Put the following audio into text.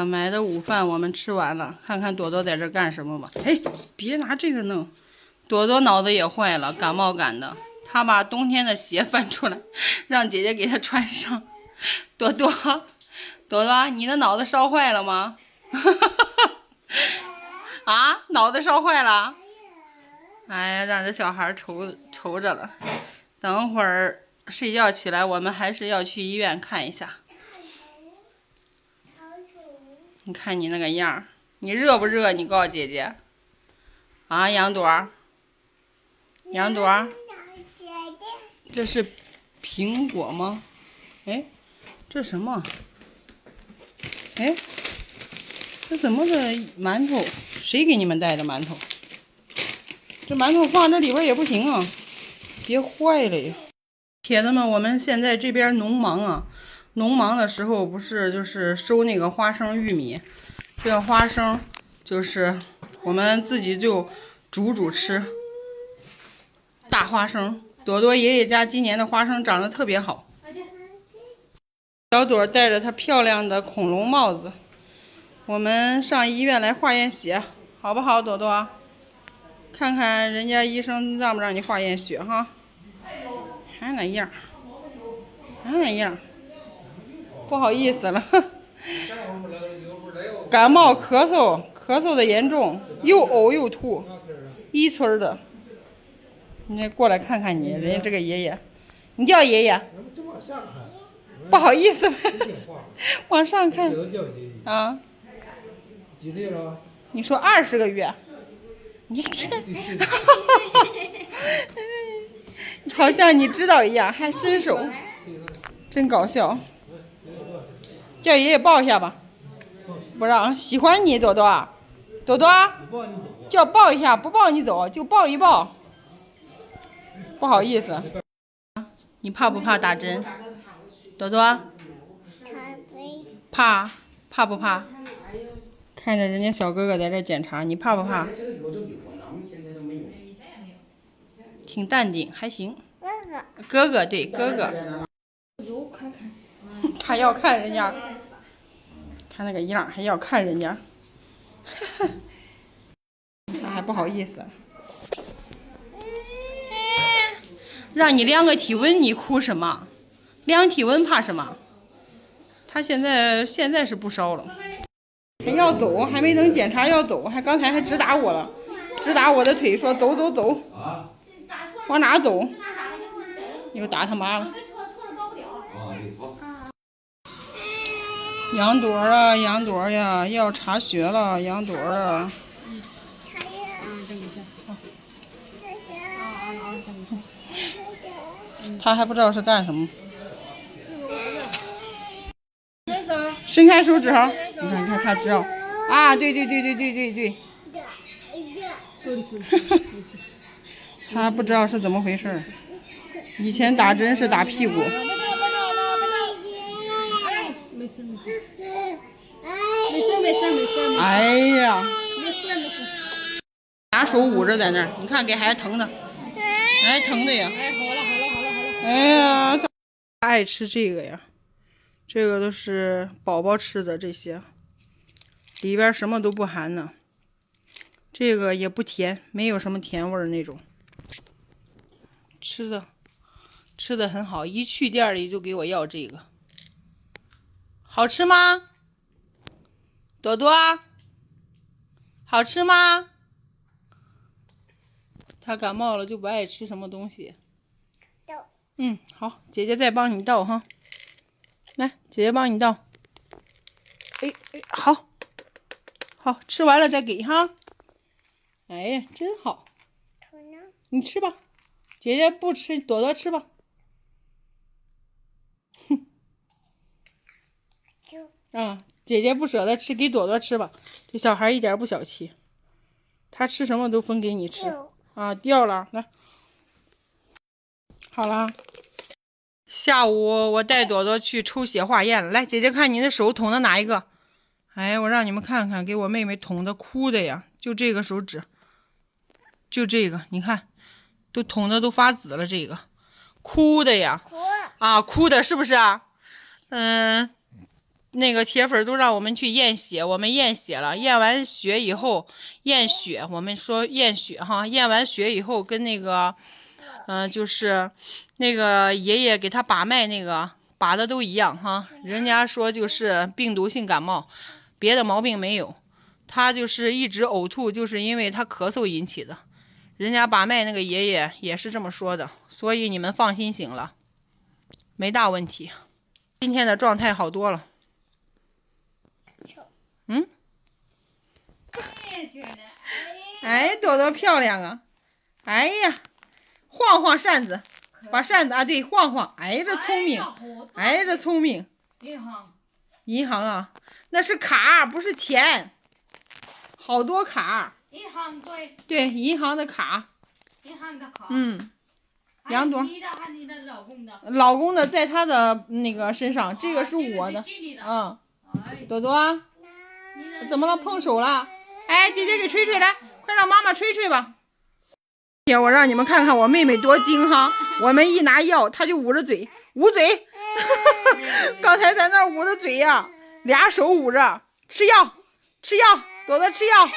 买的午饭我们吃完了，看看朵朵在这干什么吧。哎，别拿这个弄，朵朵脑子也坏了，感冒感的。她把冬天的鞋翻出来，让姐姐给她穿上。朵朵，朵朵，你的脑子烧坏了吗？啊，脑子烧坏了？哎呀，让这小孩愁着了。等会儿睡觉起来，我们还是要去医院看一下。你看你那个样儿，你热不热？你告诉姐姐。啊，杨朵，杨朵，这是苹果吗？哎，这什么？哎，这怎么个馒头？谁给你们带的馒头？这馒头放这里边也不行啊，别坏了呀！铁子们，我们现在这边农忙啊，农忙的时候不是就是收那个花生、玉米，这个花生就是我们自己就煮吃。大花生，朵朵爷爷家今年的花生长得特别好。小朵戴着她漂亮的恐龙帽子，我们上医院来化验血，好不好，朵朵？看看人家医生让不让你化验血哈？还那样，还那样，不好意思了。感冒咳嗽的严重，又呕又吐，一村的。你过来看看你，人家这个爷爷，你叫爷爷。不好意思，往上看。啊。几岁了？你说20个月。你看，好像你知道一样，还伸手，真搞笑。叫爷爷抱一下吧。不让，喜欢你，朵朵，朵朵，叫抱一下，不抱你走，就抱一抱。不好意思，你怕不怕打针？朵朵，怕不怕？看着人家小哥哥在这检查，你怕不怕？挺淡定，还行。哥哥对哥哥。他要看人家，看那个样还要看人家，他还不好意思。让你量个体温，你哭什么？量体温怕什么？他现在是不烧了，还要走，还没等检查要走，还刚才还直打我了，直打我的腿，说走走走，往哪走？又打他妈了。杨朵啊，杨朵呀，要查血了，杨朵啊。他还不知道是干什么。伸开手指头，你看他知道啊，对。他不知道是怎么回事，以前打针是打屁股。没事。哎呀，拿手捂着在那儿，你看给孩子疼的，哎，疼的呀。哎呀，爱吃这个呀，这个都是宝宝吃的，这些里边什么都不含呢，这个也不甜，没有什么甜味儿那种，吃的很好，一去店里就给我要这个。好吃吗？朵朵，好吃吗？他感冒了就不爱吃什么东西。好，姐姐再帮你倒哈。来，姐姐帮你倒。哎，好，吃完了再给哈。哎呀，真好。你吃吧，姐姐不吃，朵朵吃吧。姐姐不舍得吃，给朵朵吃吧。这小孩一点不小气，他吃什么都分给你吃。掉了，来。好了，下午我带朵朵去抽血化验了。来，姐姐看你的手捅的哪一个？哎，我让你们看看，给我妹妹捅的哭的呀，就这个手指，就这个，你看，都捅的都发紫了，这个哭的呀，哭的是不是啊？那个铁粉都让我们去验血，我们验血了，验完血以后验血，我们说验血哈，验完血以后跟那个，就是那个爷爷给他把脉那个把的都一样哈，人家说就是病毒性感冒，别的毛病没有，他就是一直呕吐，就是因为他咳嗽引起的，人家把脉那个爷爷也是这么说的，所以你们放心行了，没大问题。今天的状态好多了。嗯，哎，朵朵漂亮啊！哎呀，晃晃扇子，把扇子啊，对，晃晃。哎，这聪明，哎，这聪明。银行啊，那是卡，不是钱，好多卡。银行对。对，银行的卡。银行的卡。嗯。杨朵，你的还是你的老公的？老公的在他的那个身上，这个是我的。嗯。朵朵，怎么了？碰手了？哎，姐姐给吹吹来，快让妈妈吹吹吧。我让你们看看我妹妹多精哈！我们一拿药，她就捂着嘴，捂嘴。刚才在那捂着嘴呀，俩手捂着，吃药，吃药，朵朵吃药。